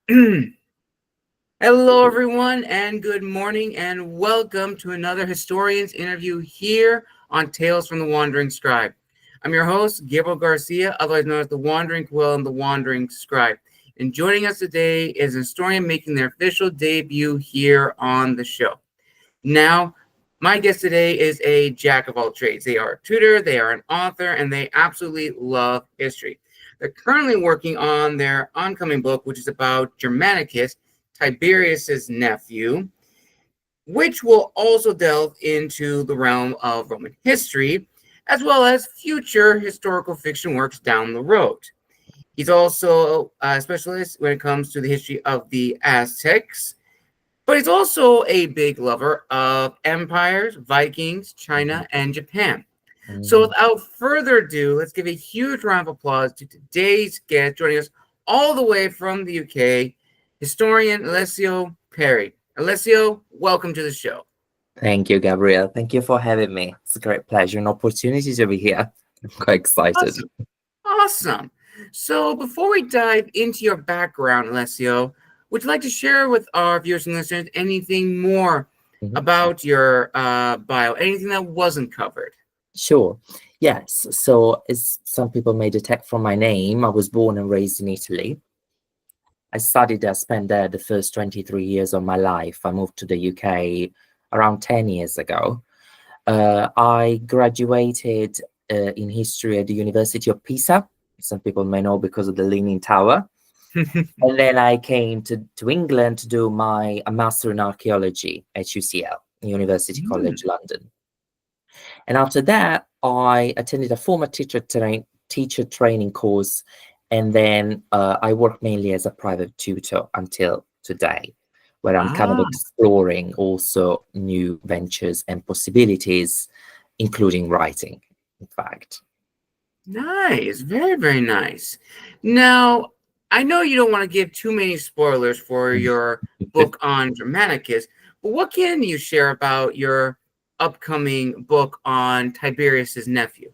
Hello, everyone, and good morning, and welcome to another Historians interview here on Tales from the Wandering Scribe. I'm your host, Gabriel Garcia, otherwise known as the Wandering Quill and the Wandering Scribe. And joining us today is a historian making their official debut here on the show. Now, my guest today is a jack of all trades. They are a tutor, they are an author, and they absolutely love history. They're currently working on their oncoming book, which is about Germanicus, Tiberius's nephew, which will also delve into the realm of Roman history, as well as future historical fiction works down the road. He's also a specialist when it comes to the history of the Aztecs, but he's also a big lover of empires, Vikings, China, and Japan. So without further ado, let's give a huge round of applause to today's guest joining us all the way from the UK, historian Alessio Perry. Alessio, welcome to the show. Thank you, Gabriel. Thank you for having me. It's a great pleasure and opportunity to be here. I'm quite excited. Awesome. So before we dive into your background, Alessio, would you like to share with our viewers and listeners anything more about your bio, anything that wasn't covered? Sure. Yes. So as some people may detect from my name, I was born and raised in Italy. I spent there the first 23 years of my life. I moved to the UK around 10 years ago. I graduated in history at the University of Pisa. Some people may know because of the Leaning Tower. And then I came to England to do a master in archaeology at UCL, University College London. And after that, I attended a formal teacher training course. And then I work mainly as a private tutor until today, where I'm kind of exploring also new ventures and possibilities, including writing, in fact. Nice. Very, very nice. Now, I know you don't want to give too many spoilers for your book on Germanicus, but what can you share about your upcoming book on Tiberius's nephew?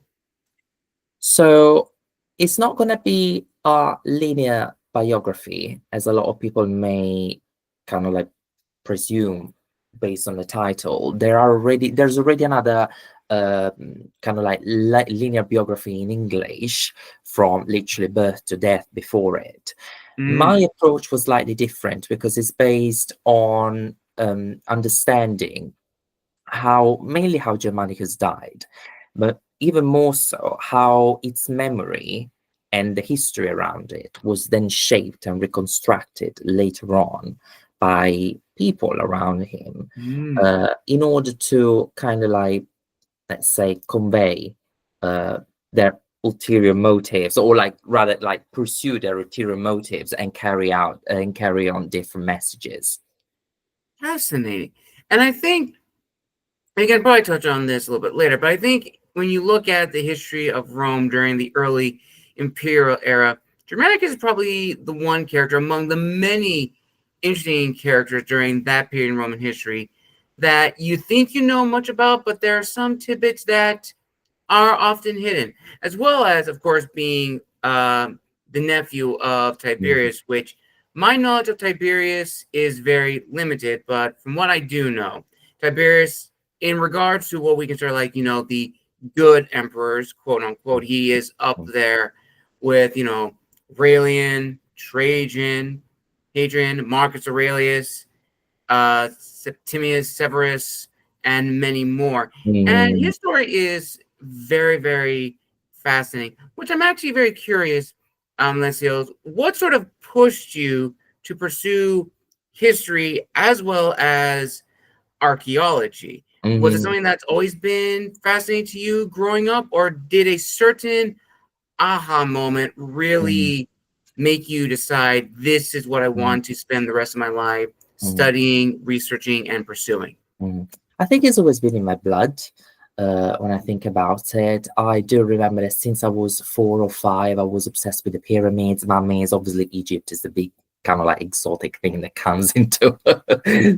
So it's not going to be a linear biography, as a lot of people may kind of like presume based on the title. There's already another kind of like linear biography in English from literally birth to death before it. My approach was slightly different because it's based on understanding mainly how Germanicus died, but even more so how its memory and the history around it was then shaped and reconstructed later on by people around him in order to kind of like, let's say, convey their ulterior motives, or like rather like pursue their ulterior motives and carry on different messages. Fascinating. And I think we can probably touch on this a little bit later, but I think when you look at the history of Rome during the early imperial era, Germanicus is probably the one character among the many interesting characters during that period in Roman history that you think you know much about, but there are some tidbits that are often hidden, as well as, of course, being the nephew of Tiberius, which my knowledge of Tiberius is very limited, but from what I do know, Tiberius, in regards to what we consider like, the good emperors, quote unquote, he is up there with, Aurelian, Trajan, Hadrian, Marcus Aurelius, Septimius Severus, and many more. And his story is very, very fascinating, which I'm actually very curious, Alessio, what sort of pushed you to pursue history as well as archaeology? Was it something that's always been fascinating to you growing up, or did a certain aha moment really make you decide this is what I want to spend the rest of my life studying, researching, and pursuing? I think it's always been in my blood. When I think about it, I do remember that since I was 4 or 5, I was obsessed with the pyramids, mummies. Obviously, Egypt is the big kind of like exotic thing that comes into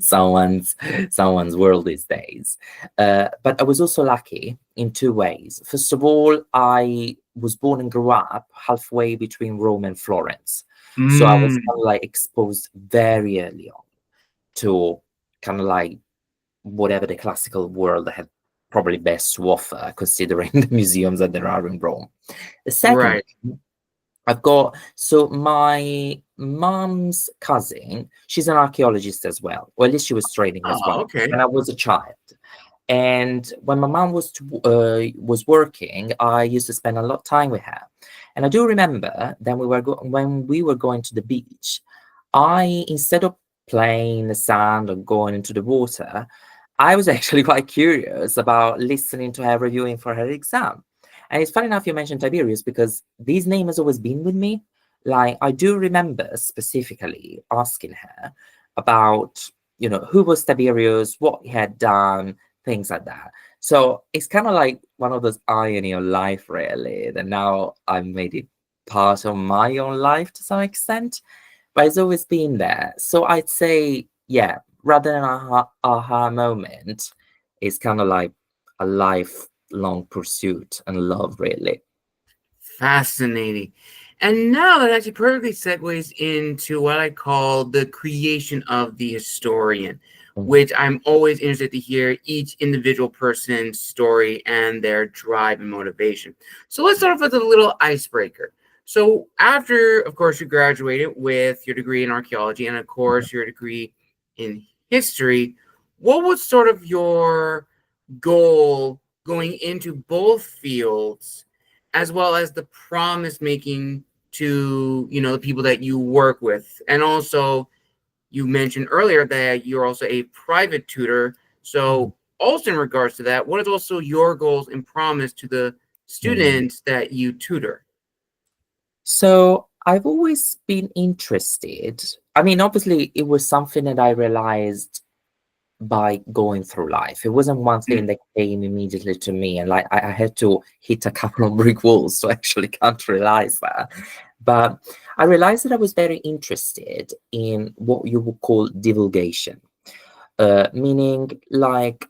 someone's world these days. But I was also lucky in 2 ways. First of all, I was born and grew up halfway between Rome and Florence. So I was Mm, kind of like exposed very early on to kind of like whatever the classical world had probably best to offer, considering the museums that there are in Rome. The second, right. I've got, so my mom's cousin, she's an archaeologist as well, or at least she was training as Oh, well okay. when I was a child. And when my mom was working, I used to spend a lot of time with her. And I do remember that when we were going to the beach, I, instead of playing in the sand or going into the water, I was actually quite curious about listening to her reviewing for her exam. And it's funny enough you mentioned Tiberius because this name has always been with me. Like I do remember specifically asking her about, who was Tiberius, what he had done, things like that. So it's kind of like one of those irony of life, really, that now I've made it part of my own life to some extent, but it's always been there. So I'd say, yeah, rather than a aha moment, it's kind of like a lifelong pursuit and love, really. Fascinating. And now that actually perfectly segues into what I call the creation of the historian, Mhm. which I'm always interested to hear each individual person's story and their drive and motivation. So let's start off with a little icebreaker. So after, of course, you graduated with your degree in archaeology and, of course, your degree in history, what was sort of your goal going into both fields, as well as the promise making to the people that you work with? And also, you mentioned earlier that you're also a private tutor. So also in regards to that, what is also your goals and promise to the Mhm. students that you tutor? So I've always been interested. I mean, obviously, it was something that I realized by going through life. It wasn't one thing Mm, that came immediately to me, and like I had to hit a couple of brick walls to actually come to realize that. But I realized that I was very interested in what you would call divulgation, meaning like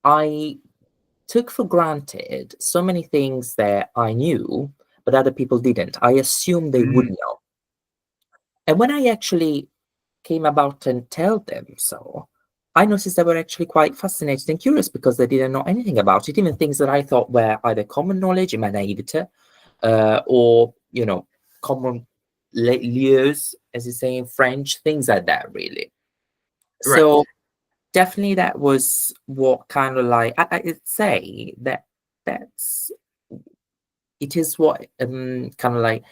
I took for granted so many things that I knew, but other people didn't. I assumed they would mm, know. And when I actually came about and tell them so, I noticed they were actually quite fascinated and curious because they didn't know anything about it, even things that I thought were either common knowledge in my naivete, or, common lieux, as you say in French, things like that, really. right. So definitely that was what kind of like, I'd say that that's, it is what kind of like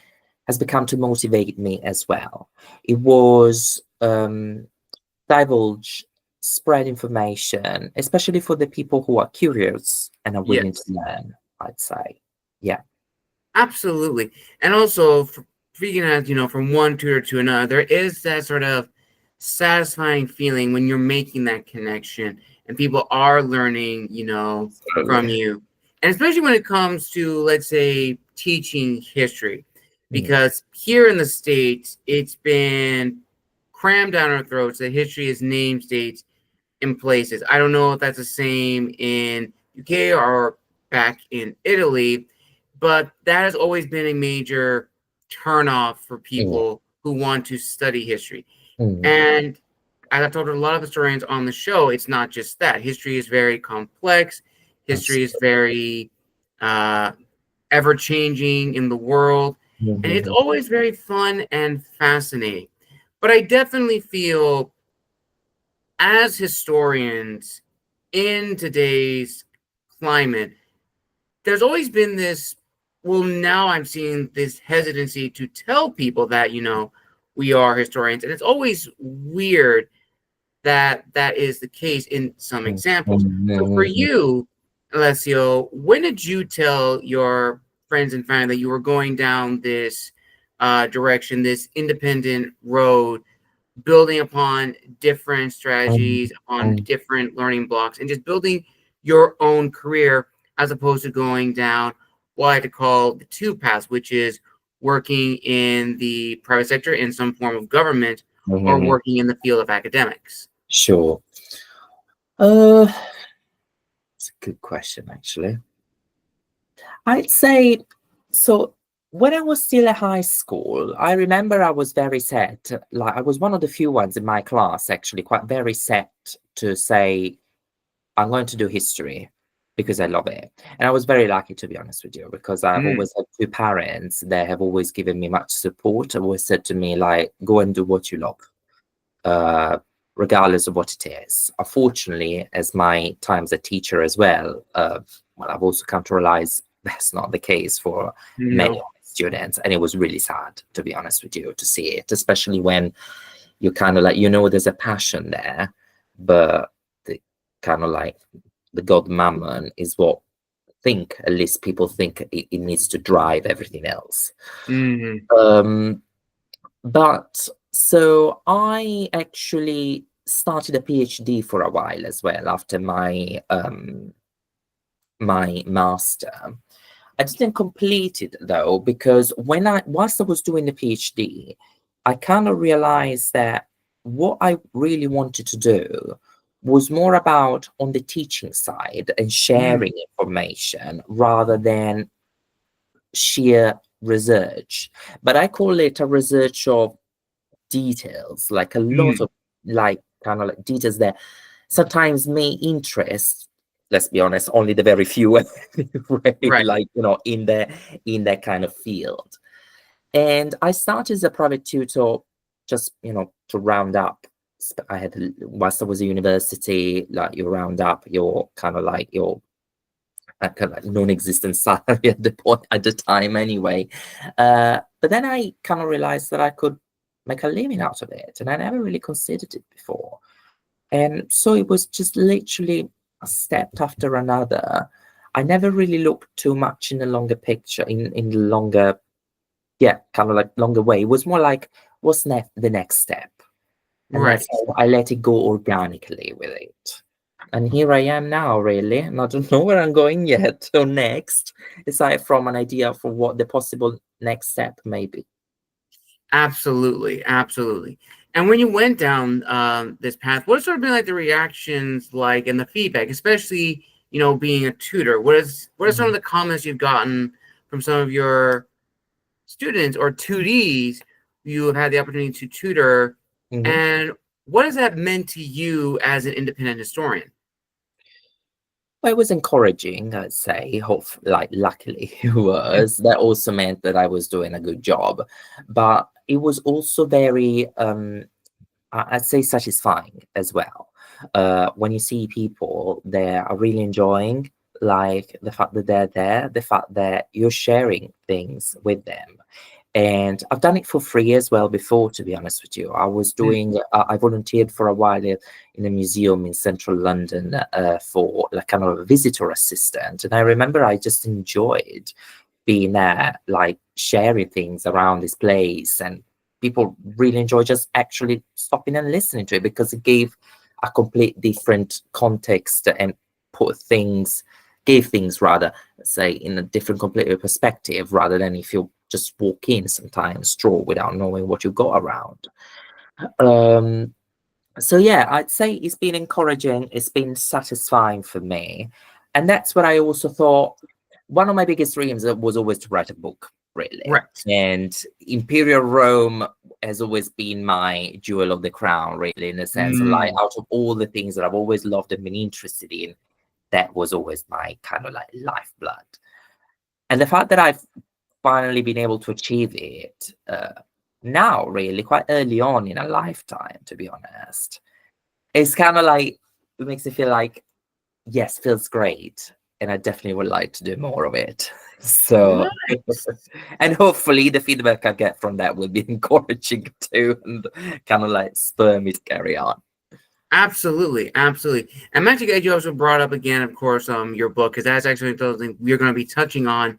has become to motivate me as well. It was divulge, spread information, especially for the people who are curious and are willing to Yes. learn, I'd say. Yeah. Absolutely. And also, speaking as, from one tutor to another, there is that sort of satisfying feeling when you're making that connection and people are learning, from Absolutely. you. And especially when it comes to, let's say, teaching history, Mm, because here in the States, it's been crammed down our throats that history is name dates in places. I don't know if that's the same in UK or back in Italy, but that has always been a major turnoff for yeah. people who want to study history. Mm, And as I've told a lot of historians on the show, it's not just that. History is very complex. History is absolutely. very uh, ever changing in the world. And it's Mhm, always very fun and fascinating. But I definitely feel as historians in today's climate, there's always been this. Well, now I'm seeing this hesitancy to tell people that, we are historians. And it's always weird that that is the case in some mhm, examples. So for mhm, you, Alessio, when did you tell your friends and family that you were going down this direction, this independent road, building upon different mhm, strategies, on mhm, different learning blocks, and just building your own career as opposed to going down what I like to call the two paths, which is working in the private sector in some form of government or mhm. working in the field of academics? Sure. Uh, it's a good question, actually. I'd say so. When I was still at high school, I remember I was very set. Like I was one of the few ones in my class, actually, quite very set to say, I'm going to do history because I love it. And I was very lucky, to be honest with you, because I've Mm, always had two parents that have always given me much support. Always said to me, like, go and do what you love, uh, regardless of what it is. Unfortunately, as my time as a teacher as well, well, I've also come to realize that's not the case for many no. of my students. And it was really sad, to be honest with you, to see it, especially when you kind of like, there's a passion there, but the kind of like the god mammon is what at least people think it needs to drive everything else. Mm, Um, but so I actually started a PhD for a while as well after my master. I didn't complete it though, because whilst I was doing the PhD, I kind of realized that what I really wanted to do was more about on the teaching side and mm, sharing information rather than sheer research. But I call it a research of details, like a lot mm, of like kind of like details that sometimes may interest, let's be honest, only the very few right. like in that kind of field. And I started as a private tutor, just to round up. I had, whilst I was at university, like you round up your kind of like your kind of like non-existent salary at the time anyway. But then I kind of realized that I could make a living out of it, and I never really considered it before. And so it was just literally a step after another. I never really looked too much in the longer picture, in the longer, yeah, kind of like longer way. It was more like, what's the next step? And that's Right. how I let it go organically with it. And here I am now, really, and I don't know where I'm going yet or next, aside from an idea for what the possible next step may be. Absolutely, absolutely. And when you went down this path, what sort of been like the reactions like and the feedback, especially being a tutor? What are some of Mhm. the comments you've gotten from some of your students or tutees you have had the opportunity to tutor, Mhm. and what has that meant to you as an independent historian? Well, it was encouraging, I'd say. Like, luckily, it was. That also meant that I was doing a good job, but it was also very, I'd say, satisfying as well. When you see people that are really enjoying, like the fact that they're there, the fact that you're sharing things with them. And I've done it for free as well before, to be honest with you. I volunteered for a while in a museum in central London for like kind of a visitor assistant. And I remember I just enjoyed being there, like sharing things around this place. And people really enjoy just actually stopping and listening to it because it gave a complete different context and gave things rather, say, in a different completely perspective rather than if you just walk in sometimes straw without knowing what you got around. Um, so yeah, I'd say it's been encouraging, it's been satisfying for me. And that's what I also thought. One of my biggest dreams was always to write a book, really. Right. And Imperial Rome has always been my jewel of the crown, really, in the sense of like Mm, out of all the things that I've always loved and been interested in, that was always my kind of like lifeblood. And the fact that I've finally been able to achieve it now, really, quite early on in a lifetime, to be honest, it's kind of like, it makes me feel like, yes, feels great. And I definitely would like to do more of it. So, nice. and hopefully the feedback I get from that will be encouraging too and kind of like spur me to carry on. Absolutely, absolutely. I'm actually glad you also brought up again, of course, your book, because that's actually something we're going to be touching on,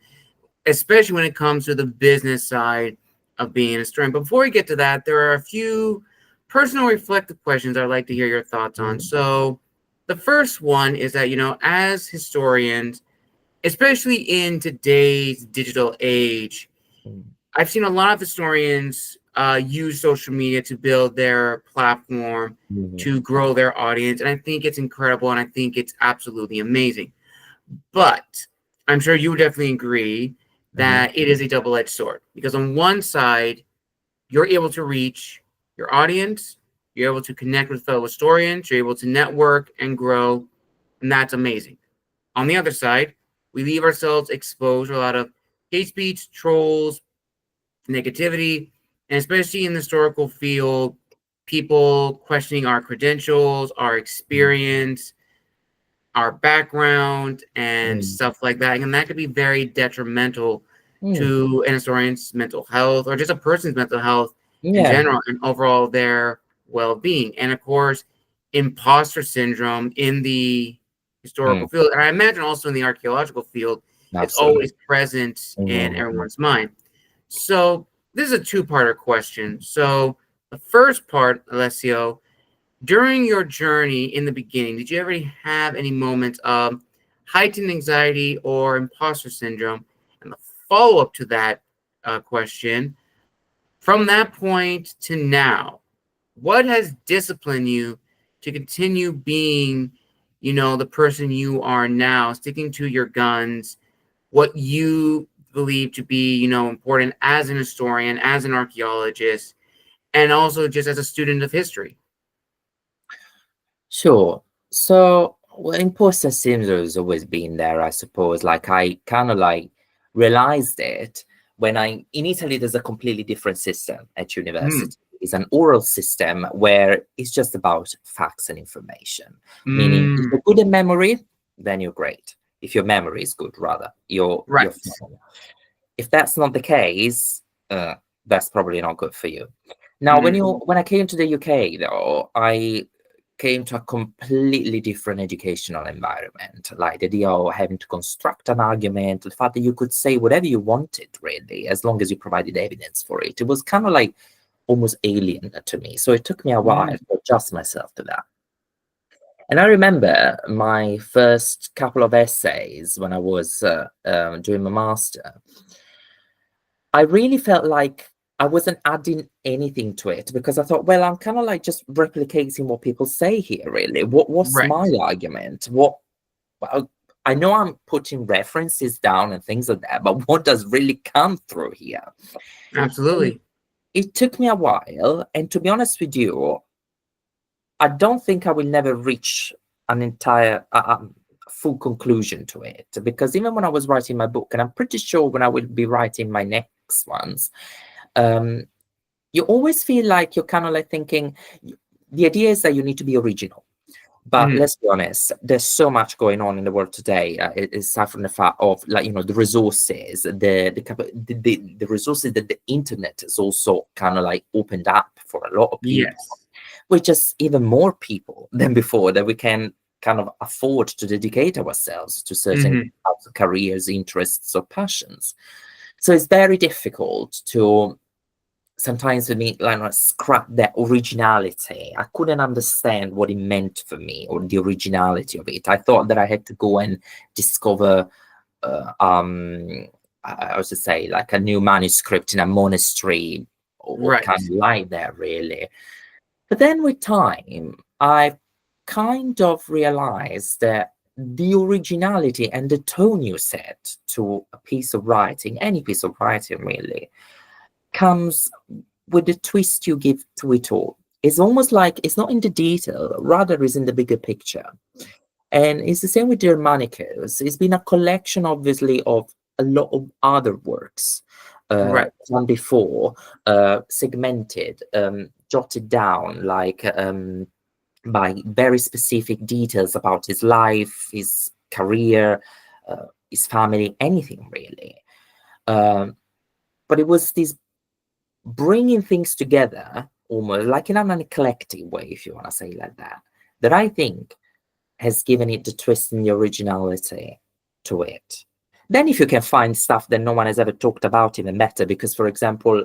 especially when it comes to the business side of being a historian. Before we get to that, there are a few personal reflective questions I'd like to hear your thoughts on. Mhm. So, the first one is that, as historians, especially in today's digital age, Mhm. I've seen a lot of historians use social media to build their platform, Mhm. to grow their audience. And I think it's incredible and I think it's absolutely amazing. But I'm sure you would definitely agree. Mhm. that it is a double-edged sword, because on one side, you're able to reach your audience, you're able to connect with fellow historians, you're able to network and grow, and that's amazing. On the other side, we leave ourselves exposed to a lot of hate speech, trolls, negativity, and especially in the historical field, people questioning our credentials, our Mm. experience, our background, and Mm. stuff like that. And that could be very detrimental Mm. to an historian's mental health, or just a person's mental health in Yeah. general, and overall their well-being. And of course, imposter syndrome in the historical Mm. field, and I imagine also in the archaeological field, it's Absolutely. always present in Mhm. everyone's mind. So this is a two-parter question. So the first part, Alessio, during your journey in the beginning, did you ever have any moments of heightened anxiety or imposter syndrome? And the follow-up to that question, from that point to now, what has disciplined you to continue being, the person you are now, sticking to your guns, what you believe to be, important as an historian, as an archaeologist, and also just as a student of history? Sure. So, well, imposter syndrome has always been there, I suppose. Like, I kind of like realized it when in Italy, there's a completely different system at Mm, university. It's an oral system where it's just about facts and information, meaning if mm, you're good at memory, then you're great. If your memory is good, rather, you're right. fine. If that's not the case, that's probably not good for you. Now, Mm, when I came to the UK, though, I came to a completely different educational environment. Like the idea of having to construct an argument, the fact that you could say whatever you wanted, really, as long as you provided evidence for it. It was kind of like almost alien to me. So it took me a while mm, to adjust myself to that. And I remember my first couple of essays when I was doing my master. I really felt like I wasn't adding anything to it because I thought, well, I'm kind of like just replicating what people say here, really. What's right. my argument? Well, I know I'm putting references down and things like that, but what does really come through here? And Absolutely. it took me a while. And to be honest with you, I don't think I will never reach an entire full conclusion to it because even when I was writing my book, and I'm pretty sure when I will be writing my next ones, um, you always feel like you're kind of like thinking the idea is that you need to be original. But Hmm. let's be honest, there's so much going on in the world today. Aside from the fact of like the resources, the resources that the internet has also kind of like opened up for a lot of people, Yes. with just even more people than before that we can kind of afford to dedicate ourselves to certain Hmm. types of careers, interests, or passions. So it's very difficult to sometimes for me like scrap that originality. I couldn't understand what it meant for me or the originality of it. I thought that I had to go and discover I was to say like a new manuscript in a monastery or Right. kind of like that really. But then with time, I kind of realized that the originality and the tone you set to a piece of writing, any piece of writing really, comes with the twist you give to it all. It's almost like it's not in the detail, rather is in the bigger picture. And it's the same with Germanicus. It's been a collection, obviously, of a lot of other works Right. done before, segmented, jotted down, like by very specific details about his life, his career, his family, anything really. Um, but it was this bringing things together, almost like in an eclectic way, if you want to say like that, that I think has given it the twist and the originality to it. Then if you can find stuff that no one has ever talked about, even better, because for example,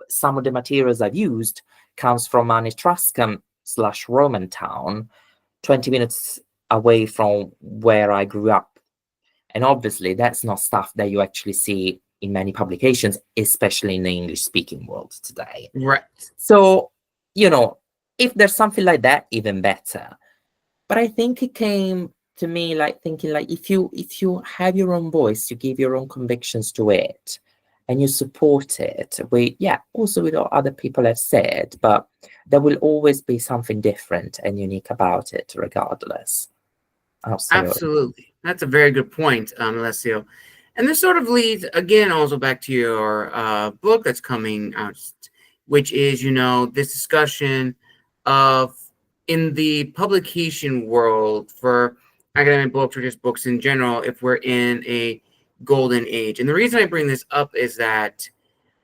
some of the materials I've used comes from an Etruscan / Roman town 20 minutes away from where I grew up. And obviously that's not stuff that you actually see in many publications, especially in the English speaking world today. Right. So, you know, if there's something like that, even better. But I think it came to me like thinking like if you have your own voice, you give your own convictions to it, and you support it with also with what other people have said, but there will always be something different and unique about it regardless. Absolutely. Absolutely. That's a very good point, Alessio. And this sort of leads, again, also back to your book that's coming out, which is, this discussion of in the publication world for academic books or just books in general, if we're in a golden age. And the reason I bring this up is that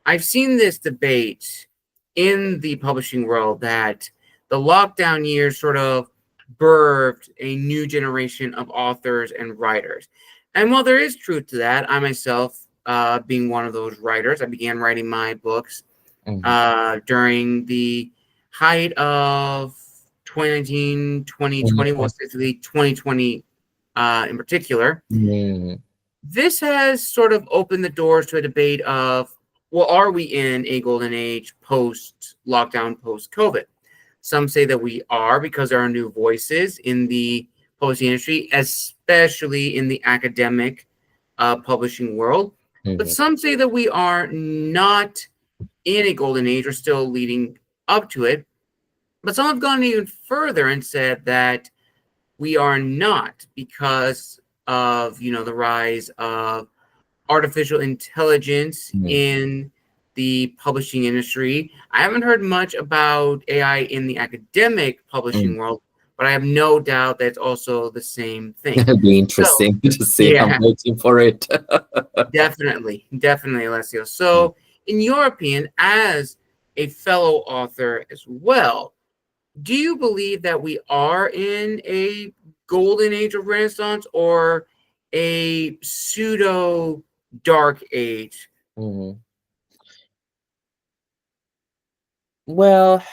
I've seen this debate in the publishing world that the lockdown years sort of birthed a new generation of authors and writers. And while there is truth to that, I myself, being one of those writers, I began writing my books during the height of 2019, 2020, well, specifically 2020 in particular. This has sort of opened the doors to a debate of, well, are we in a golden age post-lockdown, post-COVID? Some say that we are because there are new voices in the publishing industry, especially in the academic publishing world. But some say that we are not in a golden age or still leading up to it. But some have gone even further and said that we are not because of, the rise of artificial intelligence in the publishing industry. I haven't heard much about AI in the academic publishing world, but I have no doubt that it's also the same thing. It'll be interesting to see. I'm waiting for it. Definitely, Alessio. So, in your opinion, as a fellow author as well, do you believe that we are in a golden age of Renaissance or a pseudo dark age? Well,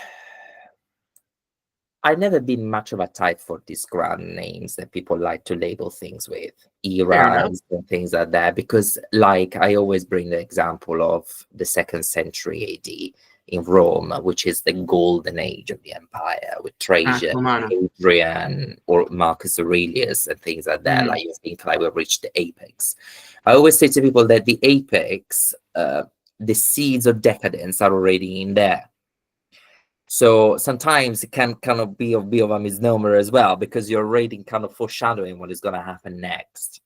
I've never been much of a type for these grand names that people like to label things with, eras and things like that, because like I always bring the example of the 2nd century AD in Rome, which is the golden age of the empire with Trajan, Hadrian, or Marcus Aurelius and things like that. Like you think like we've reached the apex. I always say to people that the apex, the seeds of decadence are already in there. So sometimes it can kind of be of a misnomer as well, because you're already kind of foreshadowing what is going to happen next.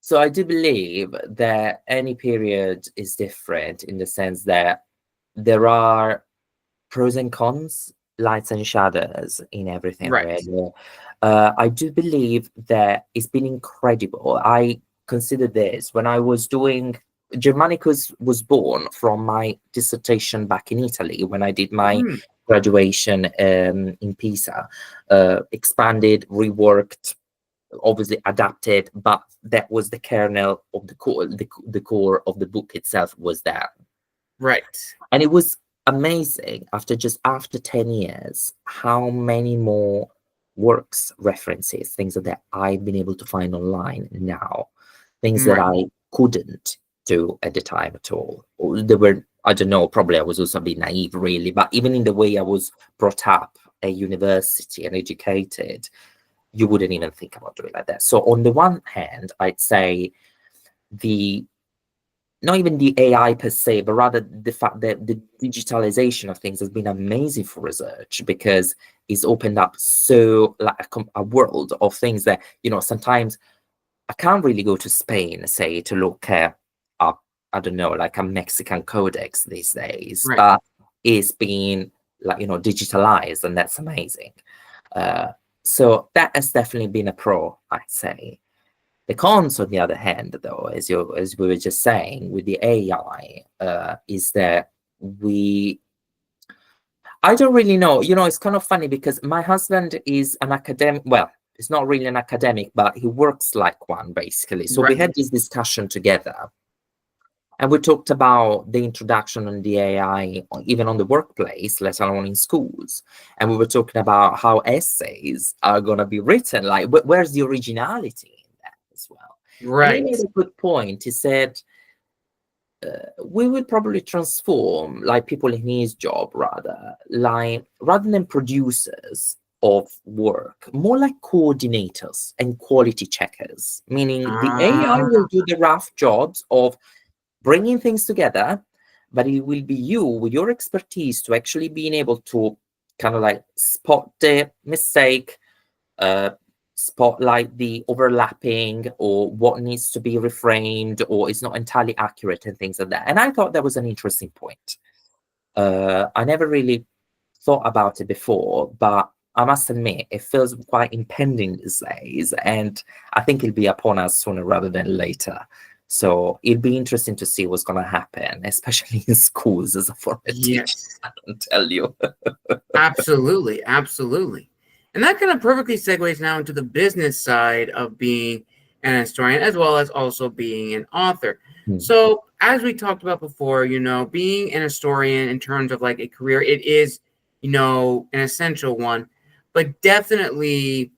So I do believe that any period is different in the sense that there are pros and cons, lights and shadows in everything. Really. I do believe that it's been incredible. I consider this when I was doing Germanicus was born from my dissertation back in Italy when I did my graduation in Pisa, expanded, reworked, obviously adapted, but that was the kernel of the core. The core of the book itself was that. And it was amazing after 10 years, how many more works, references, things that I've been able to find online now, things that I couldn't do at the time at all. There were, I don't know, probably I was also a bit naive really, but even in the way I was brought up at university and educated, you wouldn't even think about doing like that. So on the one hand, I'd say not even the AI per se, but rather the fact that the digitalization of things has been amazing for research, because it's opened up so like a world of things that, sometimes I can't really go to Spain, say, to look at I don't know, like a Mexican codex these days, but it's been like, digitalized, and that's amazing. So that has definitely been a pro, I'd say. The cons, on the other hand, though, as we were just saying, with the AI, is that I don't really know. It's kind of funny because my husband is an academic. Well, he's not really an academic, but he works like one, basically. So we had this discussion together. And we talked about the introduction on the AI, even on the workplace, let alone in schools. And we were talking about how essays are going to be written. Like, where's the originality in that as well? And he made a good point. He said, we will probably transform, like, people in his job, rather than producers of work, more like coordinators and quality checkers, meaning the AI Ah, will do the rough jobs of bringing things together, but it will be you with your expertise to actually being able to kind of like spot the mistake, uh, spotlight the overlapping or what needs to be reframed or is not entirely accurate and things like that. And I thought that was an interesting point. I never really thought about it before, but I must admit it feels quite impending these days, and I think it'll be upon us sooner rather than later. So it'll be interesting to see what's going to happen, especially in schools as a former teacher. yes. I can tell you. Absolutely, absolutely. And that kind of perfectly segues now into the business side of being an historian, as well as also being an author. Hmm. So, as we talked about before, being an historian in terms of like a career, it is, an essential one. But definitely,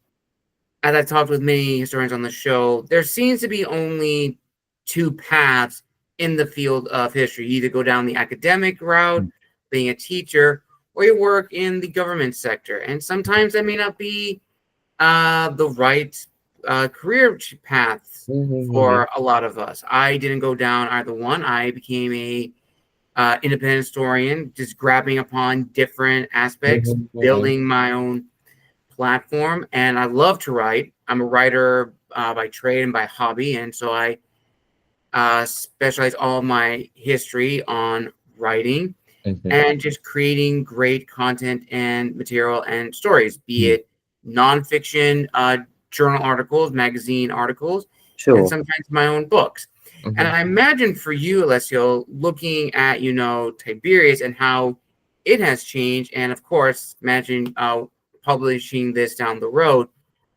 as I talked with many historians on the show, there seems to be only two paths in the field of history. You either go down the academic route, being a teacher, or you work in the government sector. And sometimes that may not be the right career paths Mhm, for a lot of us. I didn't go down either one. I became a independent historian, just grabbing upon different aspects, mhm, mhm, building my own platform. And I love to write. I'm a writer by trade and by hobby. And so I specialize all of my history on writing mhm, and just creating great content and material and stories, be mhm. it nonfiction, journal articles, magazine articles, and Sure. sometimes my own books. And Mhm, I imagine for you, Alessio, looking at, Tiberius and how it has changed, and of course, imagine publishing this down the road,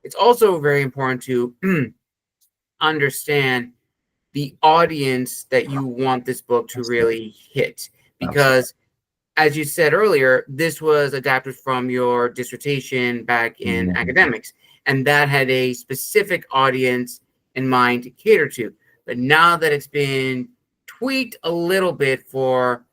it's also very important to understand the audience that you want this book to absolutely. really hit. Absolutely. Because as you said earlier, this was adapted from your dissertation back in Mhm, academics, and that had a specific audience in mind to cater to. But now that it's been tweaked a little bit for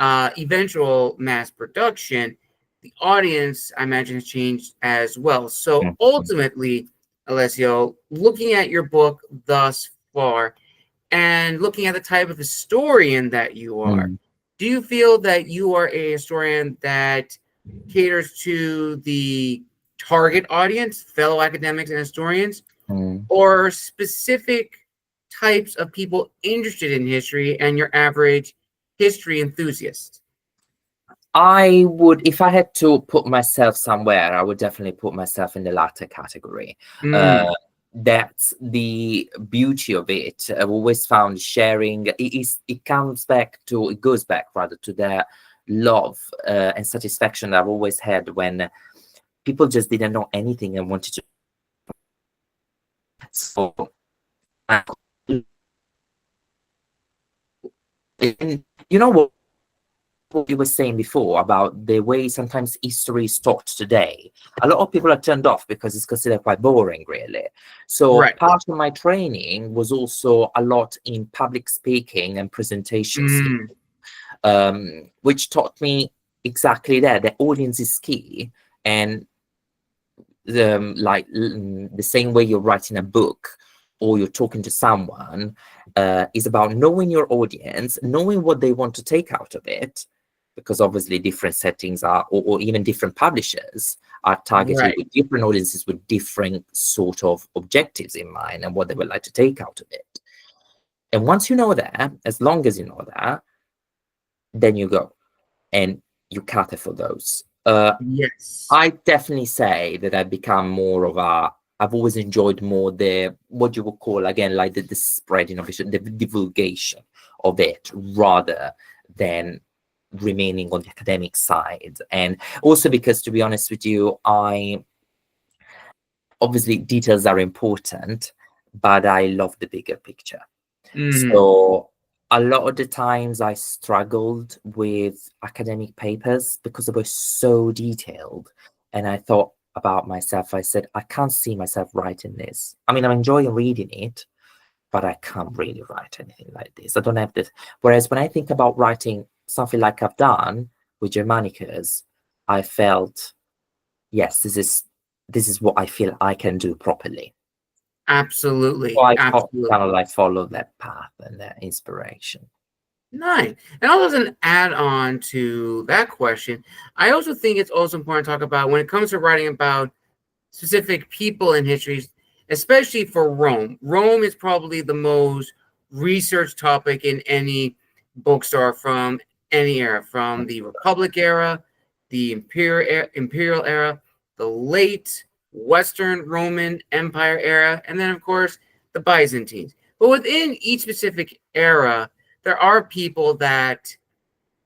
eventual mass production, the audience, I imagine, has changed as well. So mhm, ultimately, Alessio, looking at your book thus far, and looking at the type of historian that you are, mhm, do you feel that you are a historian that caters to the target audience, fellow academics and historians, mhm. or specific types of people interested in history and your average history enthusiast? I would, if I had to put myself somewhere, I would definitely put myself in the latter category. Uh, Mm, that's the beauty of it. I've always found sharing. It comes back to, it goes back rather to the love and satisfaction that I've always had when people just didn't know anything and wanted to. So, uh, and you know what you were saying before about the way sometimes history is taught today. A lot of people are turned off because it's considered quite boring, really. So right. part of my training was also a lot in public speaking and presentation skills, Mm, which taught me exactly that the audience is key. And the same way you're writing a book or you're talking to someone is about knowing your audience, knowing what they want to take out of it, because obviously different settings are, or even different publishers are targeted right. with different audiences with different sort of objectives in mind and what they would like to take out of it. And once you know that, as long as you know that, then you go and you cater for those. Yes. I definitely say that I've become more of a. I've always enjoyed more the what you would call again like the spreading of it, the divulgation of it, rather than remaining on the academic side. And also because, to be honest with you, I obviously details are important, but I love the bigger picture. Mm, So a lot of the times I struggled with academic papers because they were so detailed. And I thought about myself, I said, I can't see myself writing this. I mean, I'm enjoying reading it, but I can't really write anything like this. I don't have this. Whereas when I think about writing something like I've done with Germanicus, I felt yes, this is what I feel I can do properly. Absolutely. So I Absolutely. kind of like follow that path and that inspiration. Nice. And also as an add-on to that question, I also think it's also important to talk about when it comes to writing about specific people in histories, especially for Rome. Rome is probably the most researched topic in any bookstore from any era, from the Republic era, the Imperial era, the late Western Roman Empire era, and then, of course, the Byzantines. But within each specific era, there are people that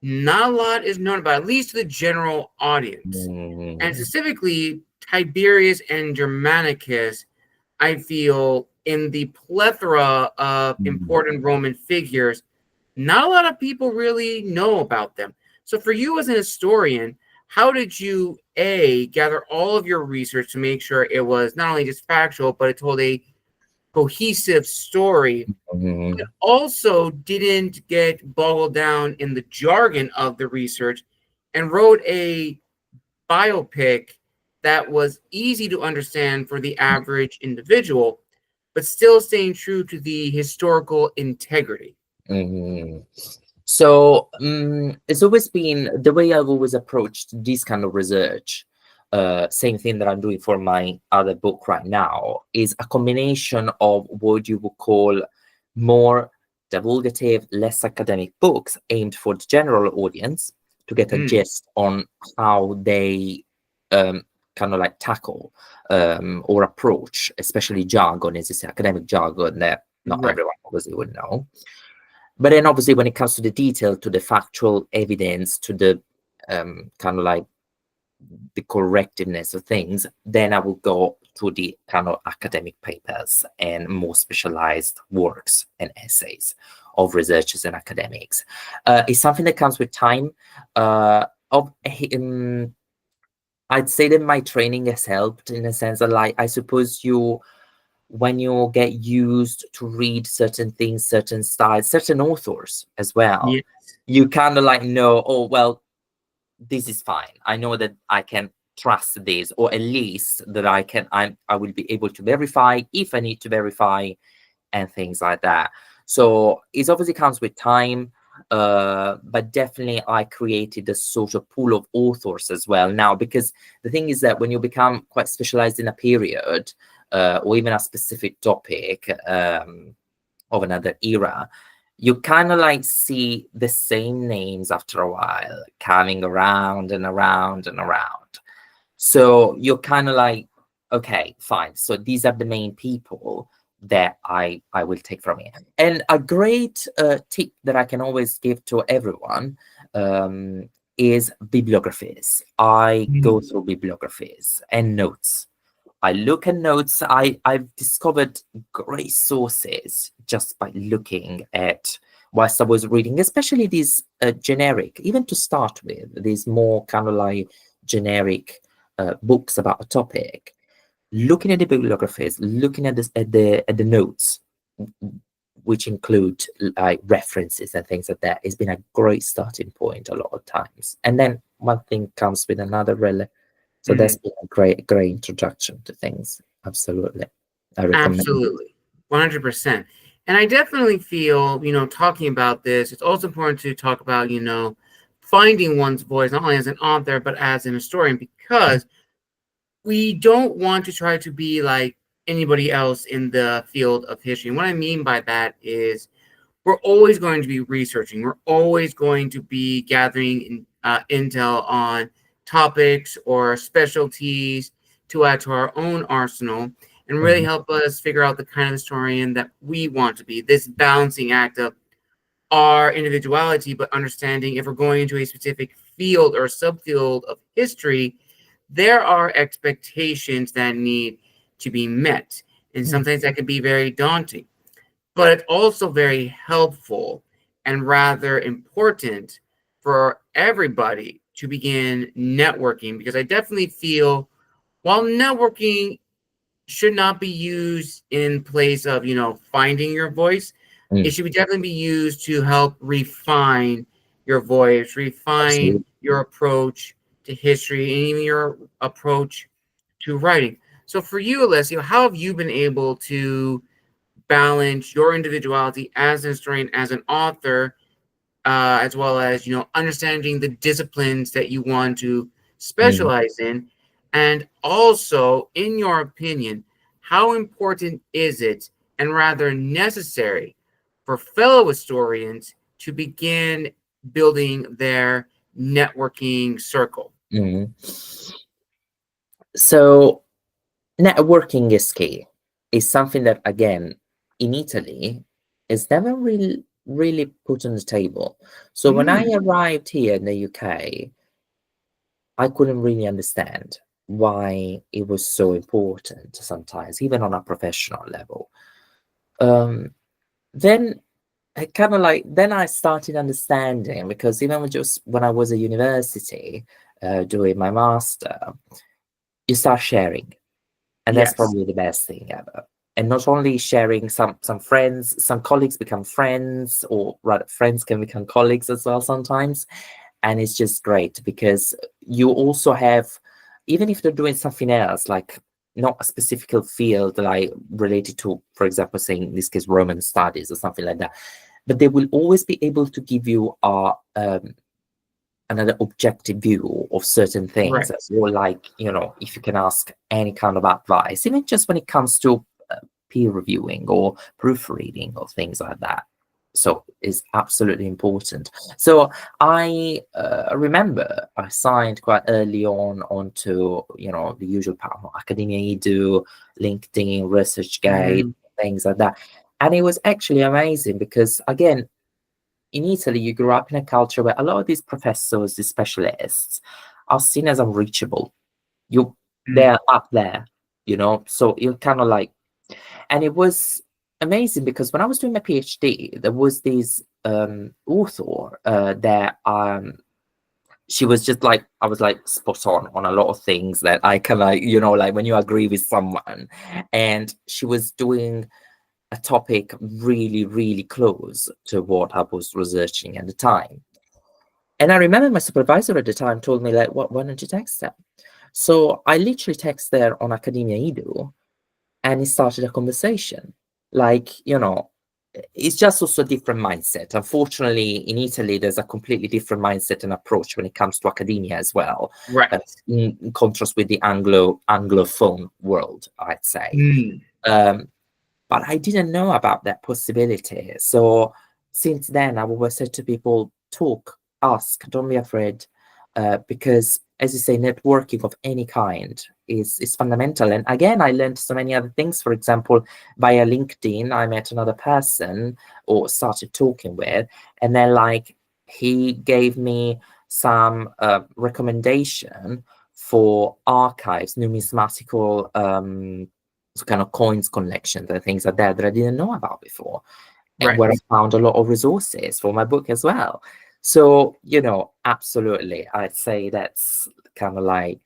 not a lot is known about, at least to the general audience. And specifically, Tiberius and Germanicus, I feel, in the plethora of important Roman figures, not a lot of people really know about them. So for you as an historian, how did you, A, gather all of your research to make sure it was not only just factual, but it told a cohesive story, but also didn't get boggled down in the jargon of the research and wrote a biopic that was easy to understand for the average individual, but still staying true to the historical integrity? So it's always been the way I've always approached this kind of research. Same thing that I'm doing for my other book right now is a combination of what you would call more divulgative, less academic books aimed for the general audience to get a gist on how they kind of like tackle or approach, especially jargon, as you say, academic jargon that not everyone obviously would know. But then obviously when it comes to the detail, to the factual evidence, to the kind of like the correctness of things, then I will go to the kind of academic papers and more specialized works and essays of researchers and academics. It's something that comes with time. I'd say that my training has helped in a sense that, like, I suppose when you get used to read certain things, certain styles, certain authors as well, you kind of like know, oh, well, this is fine. I know that I can trust this, or at least that I will be able to verify if I need to verify and things like that. So it obviously comes with time, but definitely I created a sort of pool of authors as well now, because the thing is that when you become quite specialized in a period, or even a specific topic of another era, you kind of like see the same names after a while coming around and around and around. So you're kind of like, okay, fine. So these are the main people that I will take from here. And a great tip that I can always give to everyone is bibliographies. I go through bibliographies and notes. I look at notes. I've discovered great sources just by looking at, whilst I was reading, especially these generic, even to start with, these more kind of like generic books about a topic. Looking at the bibliographies, looking at this at the notes, which include like references and things like that, has been a great starting point a lot of times. And then one thing comes with another, really. So that's been a great introduction to things. Absolutely. I recommend. Absolutely. 100%. And I definitely feel, talking about this, it's also important to talk about, finding one's voice, not only as an author, but as an historian, because we don't want to try to be like anybody else in the field of history. And what I mean by that is we're always going to be researching. We're always going to be gathering intel on topics or specialties to add to our own arsenal and really help us figure out the kind of historian that we want to be. This balancing act of our individuality, but understanding if we're going into a specific field or subfield of history, there are expectations that need to be met. And sometimes that can be very daunting, but it's also very helpful and rather important for everybody to begin networking, because I definitely feel while networking should not be used in place of, finding your voice, it should definitely be used to help refine your voice, refine your approach to history, and even your approach to writing. So for you, Alessio, how have you been able to balance your individuality as an historian, as an author, as well as understanding the disciplines that you want to Mm. specialize in, and also, in your opinion, how important is it, and rather necessary, for fellow historians to begin building their networking circle? Mm. So networking is key. It's something that, again, in Italy, is never really put on the table. So when I arrived here in the UK, I couldn't really understand why it was so important sometimes, even on a professional level. Um, then I kind of like then I started understanding, because even just when I was at university doing my master, you start sharing, and that's Yes. probably the best thing ever. And not only sharing, some friends, some colleagues become friends, or rather friends can become colleagues as well sometimes. And it's just great because you also have, even if they're doing something else, like not a specific field like related to, for example, saying in this case Roman studies or something like that, but they will always be able to give you a another objective view of certain things, Right. as well. Like, if you can ask any kind of advice, even just when it comes to peer reviewing or proofreading or things like that. So it's absolutely important. So I remember I signed quite early on onto the usual part of Academia Edu, LinkedIn, ResearchGate, Mhm. things like that. And it was actually amazing because, again, in Italy, you grew up in a culture where a lot of these professors, these specialists, are seen as unreachable. Mm. They're up there, So you're kind of like, and it was amazing because when I was doing my PhD, there was this author that she was just like, I was like spot on a lot of things that I can, like, like when you agree with someone, and she was doing a topic really, really close to what I was researching at the time. And I remember my supervisor at the time told me, like, why don't you text her? So I literally texted her on Academia Edu, and it started a conversation. Like, it's just also a different mindset. Unfortunately, in Italy, there's a completely different mindset and approach when it comes to academia as well, Right. in contrast with the Anglophone world, I'd say. Mm. Um, but I didn't know about that possibility. So since then, I've always said to people, talk, ask, don't be afraid, because, as you say, networking of any kind is fundamental. And again, I learned so many other things. For example, via LinkedIn, I met another person or started talking with, and then, like, he gave me some recommendation for archives, numismatical kind of coins collections and things like that I didn't know about before, and Right. where I found a lot of resources for my book as well. So, absolutely, I'd say that's kind of like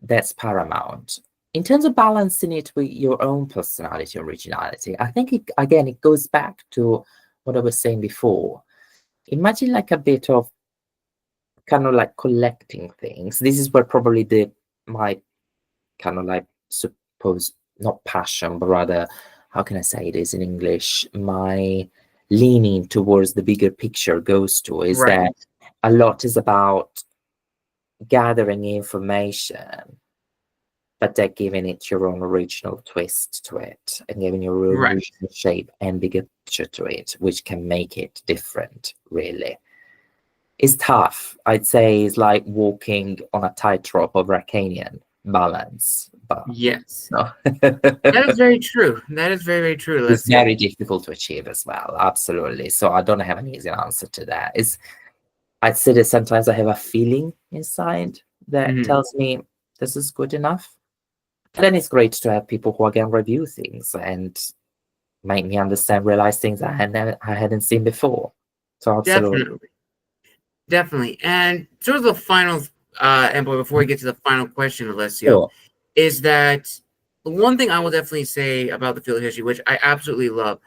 that's paramount. In terms of balancing it with your own personality, originality, I think it goes back to what I was saying before. Imagine like a bit of kind of like collecting things. This is where probably my kind of like, suppose, not passion, but rather, how can I say this in English? My leaning towards the bigger picture goes to is Right. that a lot is about gathering information, but then giving it your own original twist to it, and giving your own Right. original shape and bigger picture to it, which can make it different, really. It's tough. I'd say it's like walking on a tightrope of Arcanian balance, but Yes. no. That is very true. That is very, very true, It's Alessio. very difficult to achieve as well. Absolutely. So I don't have an easy answer to that. I'd say that sometimes I have a feeling inside that Mhm. tells me this is good enough. And then it's great to have people who again review things and make me understand, realize things I hadn't seen before. So absolutely. Definitely. Definitely. And sort of the final, and before we get to the final question, Alessio, Sure. is that the one thing I will definitely say about the field of history, which I absolutely love,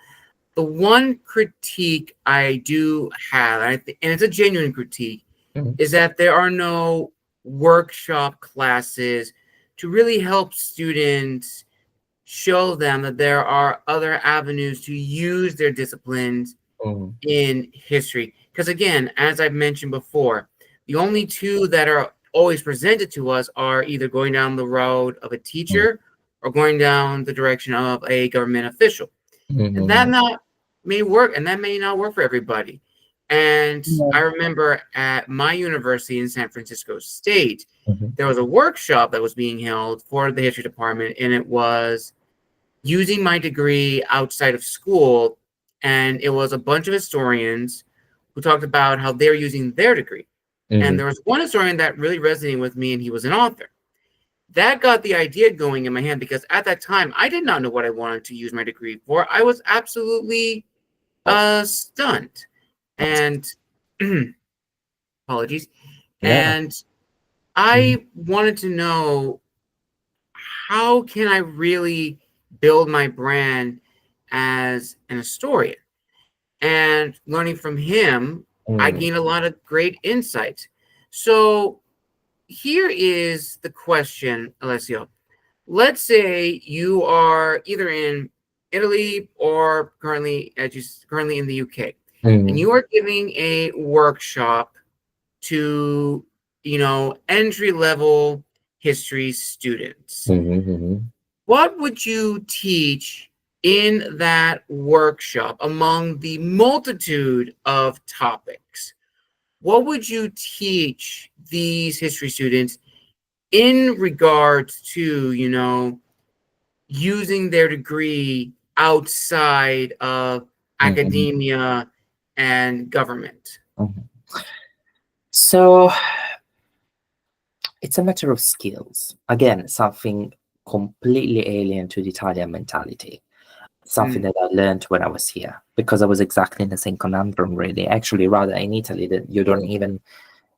the one critique I do have, and it's a genuine critique, Mhm. is that there are no workshop classes to really help students show them that there are other avenues to use their disciplines Mm, in history. Because again, as I've mentioned before, the only two that are always presented to us are either going down the road of a mm, teacher or going down the direction of a government official. And that mhm, not may work, and that may not work for everybody. And I mhm, remember at my university in San Francisco State, mhm, there was a workshop that was being held for the history department, and it was using my degree outside of school. And it was a bunch of historians who talked about how they're using their degree. And mhm. there was one historian that really resonated with me, and he was an author. That got the idea going in my head because at that time, I did not know what I wanted to use my degree for. I was absolutely stunned. And apologies. Yeah. And Mhm, I wanted to know, how can I really build my brand as an historian? And learning from him, I mm, gained a lot of great insights. So here is the question, Alessio. Let's say you are either in Italy or currently in the UK, and mm, you are giving a workshop to, entry level history students. mhm, mhm. What would you teach in that workshop among the multitude of topics? What would you teach these history students in regards to, using their degree outside of Mhm, academia and government? mhm. So it's a matter of skills. Again, something completely alien to the Italian mentality. Something Mm. that I learned when I was here, because I was exactly in the same conundrum, really. Actually, rather in Italy, that you don't even,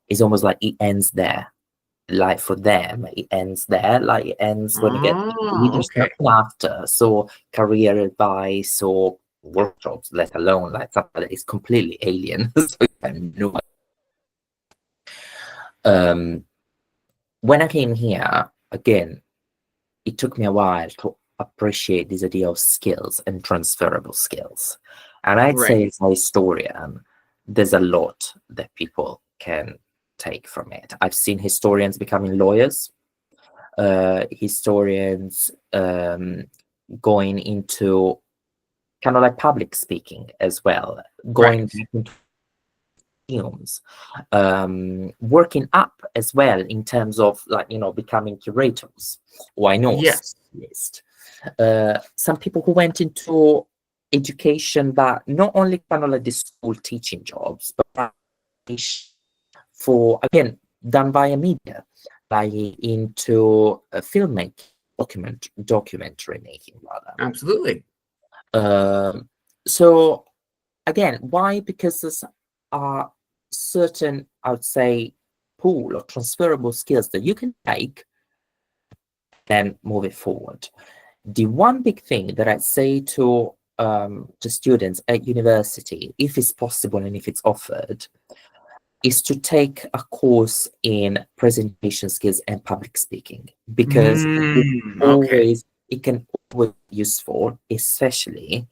it's almost like it ends there. Like for them, it ends there. Like it ends when you get to Oh, degree. There's okay. nothing after. So career advice or workshops, let alone like something that is completely alien. So you have no. Um, when I came here, again, it took me a while to appreciate this idea of skills and transferable skills. And I'd Right. say as a historian, there's a lot that people can take from it. I've seen historians becoming lawyers, historians going into kind of like public speaking as well, going Right. back into museums, working up as well in terms of like, becoming curators. Why not? Yes. List. Some people who went into education, but not only kind of like the school teaching jobs, but for, again, done via media, like into filmmaking, documentary making rather. Absolutely. So again, why? Because there's a certain, I would say, pool of transferable skills that you can take, then move it forward. The one big thing that I'd say to students at university, if it's possible and if it's offered, is to take a course in presentation skills and public speaking, because Okay. it can always be useful, especially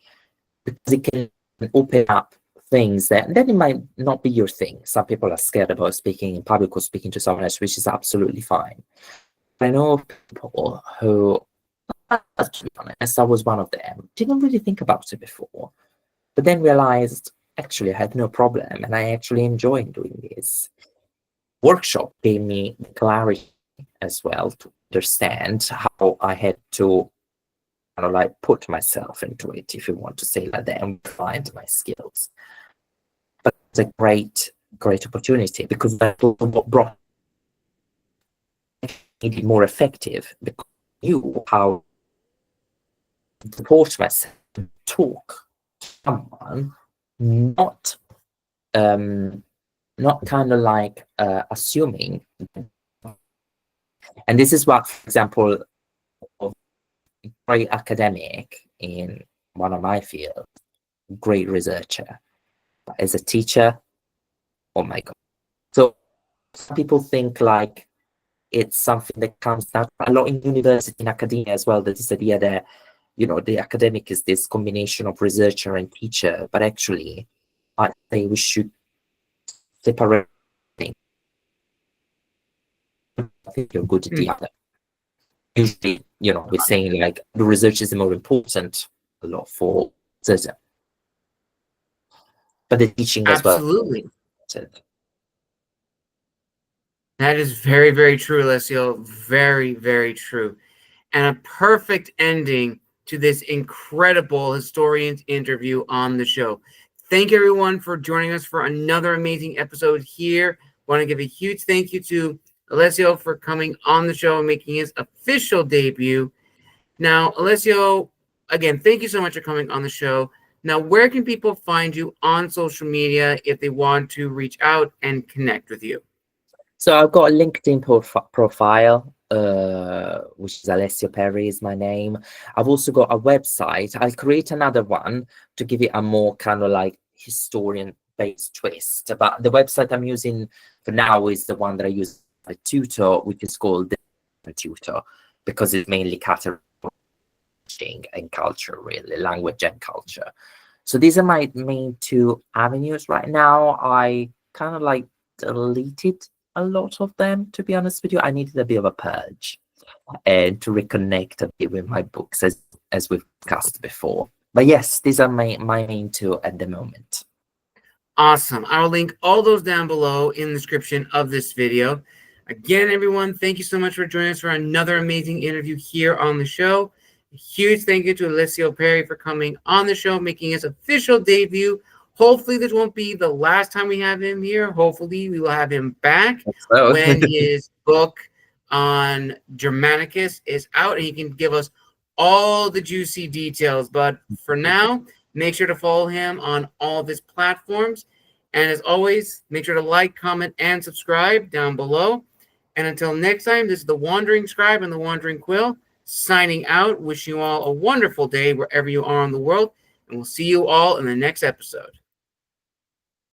because it can open up things that then it might not be your thing. Some people are scared about speaking in public or speaking to someone else, which is absolutely fine. I know people who, to be honest, I was one of them, didn't really think about it before, but then realized actually I had no problem and I actually enjoy doing this. Workshop gave me the clarity as well to understand how I had to kind of like put myself into it, if you want to say like that, and find my skills. But it's a great opportunity, because that's also what brought it more effective, because I knew how to support myself, talk to someone, not not kind of like assuming. And this is what, for example, a great academic in one of my fields, great researcher, but as a teacher, oh my god. So some people think like it's something that comes down a lot in university and academia as well. There's this idea that, you know, the academic is this combination of researcher and teacher, but actually, I think we should separate things. I think you're good at the other. Usually, you know, we're saying like the research is more important a lot for certain, but the teaching as well. Absolutely. That is very, very true, Alessio. Very, very true. And a perfect ending to this incredible historians interview on the show. Thank you, everyone, for joining us for another amazing episode here. Want to give a huge thank you to Alessio for coming on the show and making his official debut. Now, Alessio, again, thank you so much for coming on the show. Now, where can people find you on social media if they want to reach out and connect with you? So I've got a LinkedIn profile, which is Alessio Perry is my name. I've also got a website. I'll create another one to give it a more kind of like historian-based twist. But the website I'm using for now is the one that I use a tutor, which is called the Tutor, because it's mainly categorizing and culture, really, language and culture. So these are my main two avenues right now. I kind of like deleted a lot of them, to be honest with you. I needed a bit of a purge and to reconnect a bit with my books, as we've discussed before. But yes, these are my main two at the moment. Awesome. I'll link all those down below in the description of this video. Again, everyone, thank you so much for joining us for another amazing interview here on the show. A huge thank you to Alessio Perry for coming on the show, making his official debut. Hopefully, this won't be the last time we have him here. Hopefully, we will have him back when his book on Germanicus is out and he can give us all the juicy details. But for now, make sure to follow him on all of his platforms. And as always, make sure to like, comment, and subscribe down below. And until next time, this is the Wandering Scribe and the Wandering Quill signing out. Wishing you all a wonderful day wherever you are in the world. And we'll see you all in the next episode.